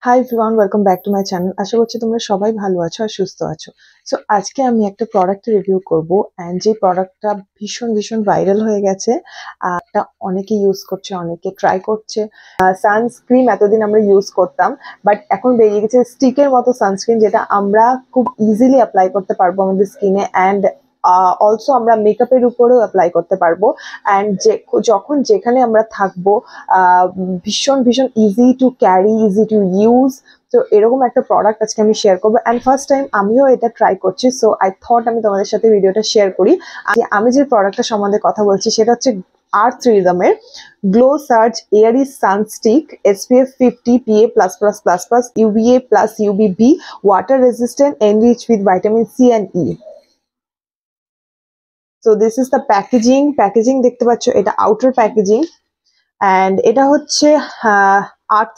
High everyone, welcome back to my channel. আশা করছি তোমরা সবাই ভালো আছো আর সুস্থ আছো। সো আজকে আমি একটা প্রোডাক্ট রিভিউ করব, অ্যান্ড যে প্রোডাক্টটা ভীষণ ভীষণ ভাইরাল হয়ে গেছে। এটা অনেকে ইউজ করছে, অনেকে ট্রাই করছে। সানস্ক্রিন এতদিন আমরা ইউজ করতাম, বাট এখন বেরিয়ে গেছে স্টিকের মতো সানস্ক্রিন, যেটা আমরা খুব ইজিলি অ্যাপ্লাই করতে পারবো আমাদের স্কিনে, অ্যান্ড অলসো আমরা মেকআপের উপরেও অ্যাপ্লাই করতে পারবো। অ্যান্ড যখন যেখানে আমরা থাকবো ভীষণ ভীষণ easy to carry, easy to use. তো এরকম একটা প্রোডাক্ট আজকে আমি শেয়ার করবো, অ্যান্ড ফার্স্ট টাইম আমিও এটা ট্রাই করছি। সো আই থট আমি তোমাদের সাথে ভিডিওটা শেয়ার করি। আমি যে প্রোডাক্টটা সম্বন্ধে কথা বলছি সেটা হচ্ছে আর্থ রিদমের glow search airy sunstick SPF 50 PA++++ UVA+UVB water resistant enrich with vitamin C and E. So this is the packaging দেখতে পাচ্ছ, এটা আউটার প্যাকেজিং। অ্যান্ড এটা হচ্ছে আর্থ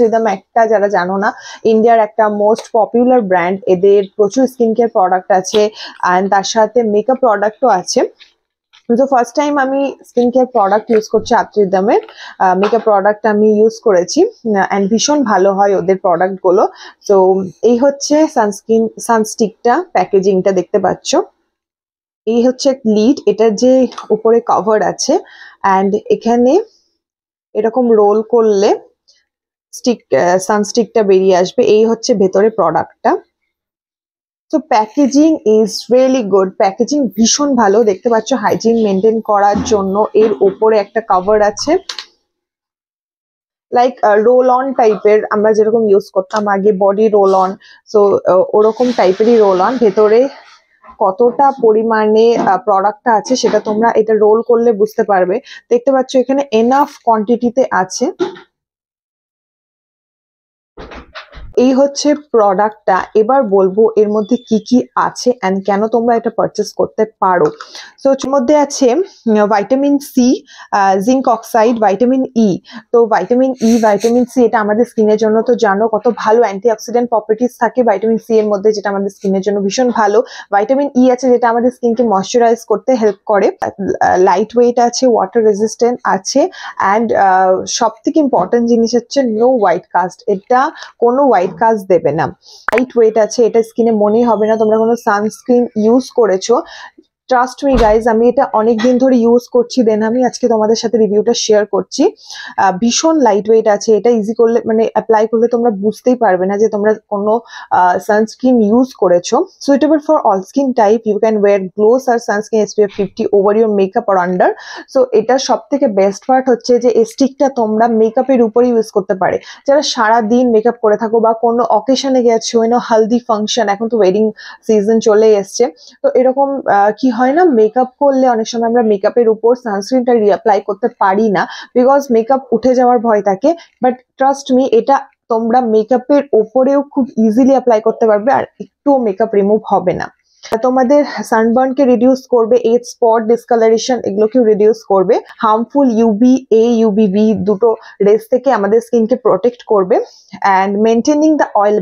রিদম একটা, যারা জানো না, ইন্ডিয়ার একটা মোস্ট পপুলার ব্র্যান্ড। এদের প্রচুর স্কিন কেয়ার প্রোডাক্ট আছে, অ্যান্ড তার সাথে মেকআপ প্রোডাক্টও আছে। তো ফার্স্ট টাইম আমি স্কিন কেয়ার প্রোডাক্ট ইউজ করছি আর্থ রিদমের। মেকআপ প্রোডাক্ট আমি ইউজ করেছি, অ্যান্ড ভীষণ ভালো হয় ওদের প্রোডাক্টগুলো। তো এই হচ্ছে সানস্টিকটা, প্যাকেজিংটা দেখতে পাচ্ছ। এই হচ্ছে লিড, এটার যে উপরে কভার আছে, অ্যান্ড এখানে এরকম রোল করলে সানস্টিকটা বেরিয়ে আসবে। এই হচ্ছে ভেতরে প্রোডাক্টটা। তো packaging is really good, packaging ভীষণ ভালো। দেখতে পাচ্ছ হাইজিন মেনটেন করার জন্য এর ওপরে একটা কভার আছে, লাইক রোল অন টাইপের, আমরা যেরকম ইউজ করতাম আগে বডি রোল অন। সো ওরকম টাইপেরই রোল অন। ভেতরে কতটা পরিমাণে প্রোডাক্টটা আছে সেটা তোমরা এটা রোল করলে বুঝতে পারবে। দেখতে পাচ্ছ এখানে এনাফ কোয়ান্টিটিতে আছে। এই হচ্ছে প্রোডাক্টটা। এবার বলবো এর মধ্যে কি কি আছে অ্যান্ড কেন তোমরা এটা পারচেস করতে পারো। তো এর মধ্যে আছে vitamin C, zinc oxide, vitamin E. তো ভাইটামিন ই, ভাইটামিন সি এটা আমাদের স্কিনের জন্য তো জানো কত ভালো অ্যান্টিঅক্সিডেন্ট প্রপার্টিস থাকে ভাইটামিন সি এর মধ্যে, যেটা আমাদের স্কিনের জন্য ভীষণ ভালো। ভাইটামিন ই আছে যেটা আমাদের স্কিনকে ময়শ্চারাইজ করতে হেল্প করে। লাইট ওয়েট আছে, ওয়াটার রেজিস্ট্যান্ট আছে, অ্যান্ড সব থেকে ইম্পর্টেন্ট জিনিস হচ্ছে নো হোয়াইট কাস্ট। এটা কোনো হোয়াইট কাস্ট দেবে না। লাইট ওয়েট আছে, এটা স্কিনে মনেই হবে না তোমরা কোনো সানস্ক্রিন ইউজ করেছো। ট্রাস্ট মি গাইজ, আমি এটা অনেকদিন ধরে ইউজ করছি, দেন আমি আজকে তোমাদের সাথে রিভিউটা শেয়ার করছি। ভীষণ লাইট ওয়েট আছে, এটা ইজি করলে মানে অ্যাপ্লাই করলে তোমরা বুঝতেই পারবে না যে তোমরা কোনো সানস্ক্রিন ইউজ করেছো। Suitable for all skin type, you can wear glow sir sunscreen SPF 50 over your makeup or under. So এটা সব থেকে বেস্ট পার্ট হচ্ছে যে এই স্টিকটা তোমরা মেকআপের উপরে ইউজ করতে পারে। যারা সারা দিন মেকআপ করে থাকো বা কোনো অকেশনে গেছো, হালদি ফাংশন, এখন তো ওয়েডিং সিজন চলে এসছে, তো এরকম কি হয় না, মেকআপ করলে অনেক সময় আমরা মেকআপের উপর সানস্ক্রিনটা রিঅ্যাপ্লাই করতে পারি না, বিকজ মেকআপ উঠে যাওয়ার ভয় থাকে। বাট ট্রাস্ট মি, এটা তোমরা মেকআপের ওপরেও খুব ইজিলি অ্যাপ্লাই করতে পারবে, আর একটুও মেকআপ রিমুভ হবে না। তোমাদের সানবার্নকে রিডিউস করবে, এজ স্পট ডিসকালারেশন এগুলোকেও রিডিউস করবে। হার্মফুল UVA UVB দুটো রেস থেকে আমাদের স্কিনকে প্রোটেক্ট করবে, অ্যান্ড মেনটেনিং দ্য অয়েল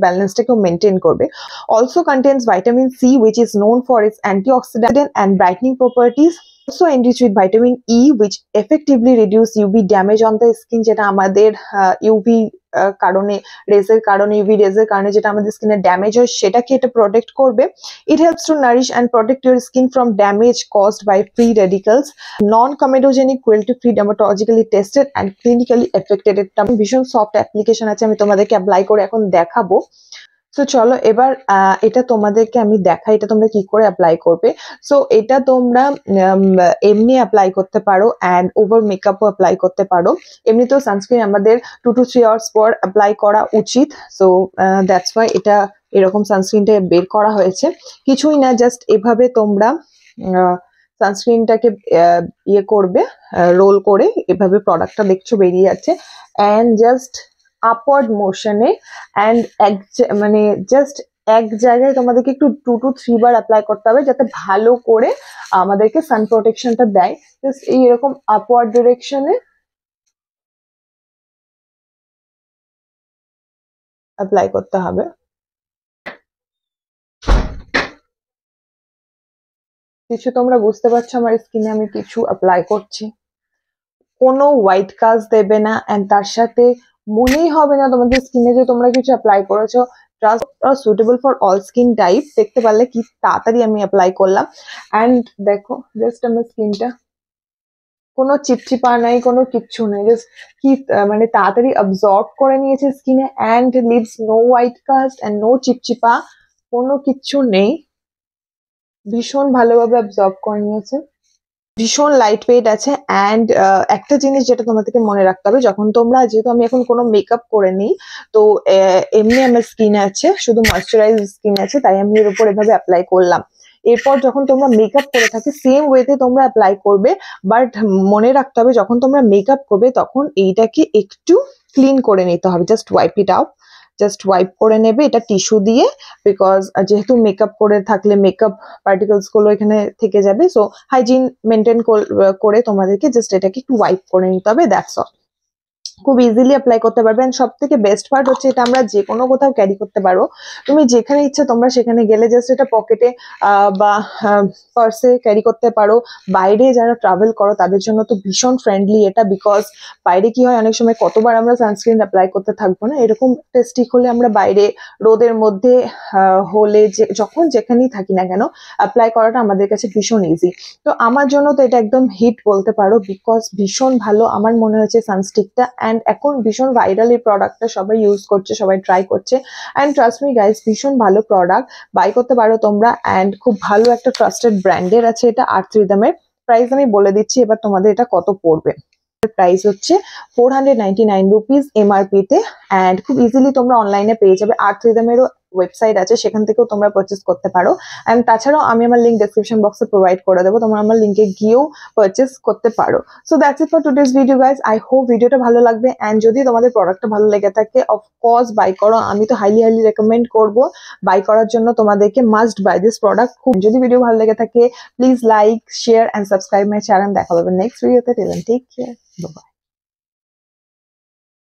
ব্যালেন্সটাকেও মেনটেন করবে। Also contains vitamin C which is known for its antioxidant and brightening properties. Also enriched with vitamin E which effectively reduce UV damage on the skin, যেটা আমাদের UV কারণে, রেজের কারণে, UV রেজের কারণে যেটা আমাদের স্কিনে ড্যামেজ হয় সেটাকে এটা প্রোটেক্ট করবে। It helps to nourish and protect your skin from damage caused by free radicals. Non-comedogenic, cruelty-free, dermatologically tested and clinically effective. এটা ভীষণ সফট অ্যাপ্লিকেশন আছে, আমি তোমাদেরকে অ্যাপ্লাই করে এখন দেখাবো। তো চলো এবার এটা তোমাদেরকে আমি দেখাই এটা তোমরা কি করে অ্যাপ্লাই করবে। সো এটা তোমরা এমনি অ্যাপ্লাই করতে পারো, অ্যান্ড ওভার মেকআপও অ্যাপ্লাই করতে পারো। এমনিতেও সানস্ক্রিন আমাদের 2 to 3 আওয়ার্স পর অ্যাপ্লাই করা উচিত। সো দ্যাটস ওয়াই এটা এরকম সানস্ক্রিনটা বের করা হয়েছে। কিছুই না, জাস্ট এভাবে তোমরা সানস্ক্রিনটাকে ইয়ে করবে, রোল করে এভাবে প্রোডাক্টটা দেখছো বেরিয়ে যাচ্ছে, অ্যান্ড জাস্ট আপওয়ার্ড মোশনে, অ্যান্ড মানে জাস্ট এক জায়গায় তোমাদেরকে একটু 2 to 3 বার অ্যাপ্লাই করতে হবে, যাতে ভালো করে আমাদেরকে সান প্রোটেকশনটা দেয়। জাস্ট এইরকম আপওয়ার্ড ডিরেকশনে অ্যাপ্লাই করতে হবে। কিছু তোমরা বুঝতে পারছো আমার স্কিনে আমি কিছু অ্যাপ্লাই করছি, কোনো হোয়াইট কাস্ট দেবে না, অ্যান্ড তার সাথে মনেই হবে না তোমাদের স্কিনে যে তোমরা কিছু অ্যাপ্লাই করেছো। Just suitable for all skin type. দেখতে পারলে কি তাড়াতাড়ি আমি অ্যাপ্লাই করলাম। অ্যান্ড দেখো জাস্ট আমার স্কিনটা কোনো চিপচিপা নাই, কোনো কিচ্ছু নেই, জাস্ট কি মানে তাড়াতাড়ি অ্যাবজর্ব করে নিয়েছে স্কিনে and leaves no white cast and no চিপচিপা, কোনো কিচ্ছু নেই, ভীষণ ভালোভাবে অ্যাবজর্ব করে নিয়েছে, ভীষণ লাইট ওয়েট আছে। অ্যান্ড একটা জিনিস যেটা তোমাদেরকে মনে রাখতে হবে, যখন তোমরা, যেহেতু আমি এখন কোনো মেকআপ করে নিই, তো এমনি আমার স্কিন আছে, শুধু ময়শ্চারাইজ স্কিন আছে, তাই আমি এর উপর এভাবে অ্যাপ্লাই করলাম। এরপর যখন তোমরা মেকআপ করে থাকি সেম ওয়েতে তোমরা অ্যাপ্লাই করবে, বাট মনে রাখতে হবে যখন তোমরা মেকআপ করবে তখন এইটাকে একটু ক্লিন করে নিতে হবে, just wipe it out, just wipe করে নেবে এটা টিস্যু দিয়ে, বিকজ যেহেতু মেকআপ করে থাকলে মেকআপ পার্টিকেলস গুলো এখানে থেকে যাবে, সো হাইজিন মেনটেন করে তোমাদেরকে জাস্ট এটাকে একটু ওয়াইপ করে নিতে হবে, দ্যাটস অল। খুব ইজিলি অ্যাপ্লাই করতে পারবে। এন্ড সব থেকে বেস্ট পার্ট হচ্ছে এটা আমরা যে কোনো কোথাও ক্যারি করতে পারো, তুমি যেখানে ইচ্ছে তোমরা সেখানে গেলে জাস্ট এটা পকেটে বা পার্সে ক্যারি করতে পারো। বাইরে যারা ট্রাভেল করো তাদের জন্য তো ভীষণ ফ্রেন্ডলি এটা, বিকজ বাইরে কি হয় অনেক সময় কতবার আমরা সানস্ক্রিন অ্যাপ্লাই করতে থাকবো না, এরকম টেস্টিক হলে আমরা বাইরে রোদের মধ্যে হলে যখন যেখানেই থাকি না কেন অ্যাপ্লাই করাটা আমাদের কাছে ভীষণ ইজি। তো আমার জন্য তো এটা একদম হিট বলতে পারো, বিকজ ভীষণ ভালো আমার মনে হয়েছে সানস্টিকটা। অ্যান্ড এখন ভীষণ ভাইরাল এই প্রোডাক্টটা, সবাই ইউজ করছে, সবাই ট্রাই করছে। অ্যান্ড ট্রাস্ট মি গাইস, ভীষণ ভালো প্রোডাক্ট, বাই করতে পারো তোমরা। অ্যান্ড খুব ভালো একটা ট্রাস্টেড ব্র্যান্ডের আছে এটা, আর্থ রিদমের। প্রাইস আমি বলে দিচ্ছি এবার তোমাদের এটা কত পড়বে। প্রাইস হচ্ছে 499 রুপিস এমআরপি তে। অ্যান্ড খুব ইজিলি তোমরা অনলাইনে পেয়ে যাবে, আর্থ রিদমেরও ওয়েবসাইট আছে, সেখান থেকেও তোমরা পারচেস করতে পারো। অ্যান্ড তাছাড়াও আমি আমার লিঙ্ক ডেসক্রিপশন বক্সে প্রোভাইড করে দেবো, তোমরা আমার লিঙ্কে গিয়েও পারচেস করতে পারো। So that's it for today's video guys, I hope ভিডিওটা ভালো লাগবে। অ্যান্ড যদি তোমাদের প্রোডাক্টটা ভালো লেগে থাকে অফকোর্স বাই করো, আমি তো হাইলি রেকমেন্ড করবো বাই করার জন্য তোমাদেরকে, মাস্ট বাই দিস প্রোডাক্ট। খুব যদি ভিডিও ভালো লেগে থাকে please like, share and subscribe my channel. দেখা হবে নেক্সট ভিডিওতে, till then take care, bye by.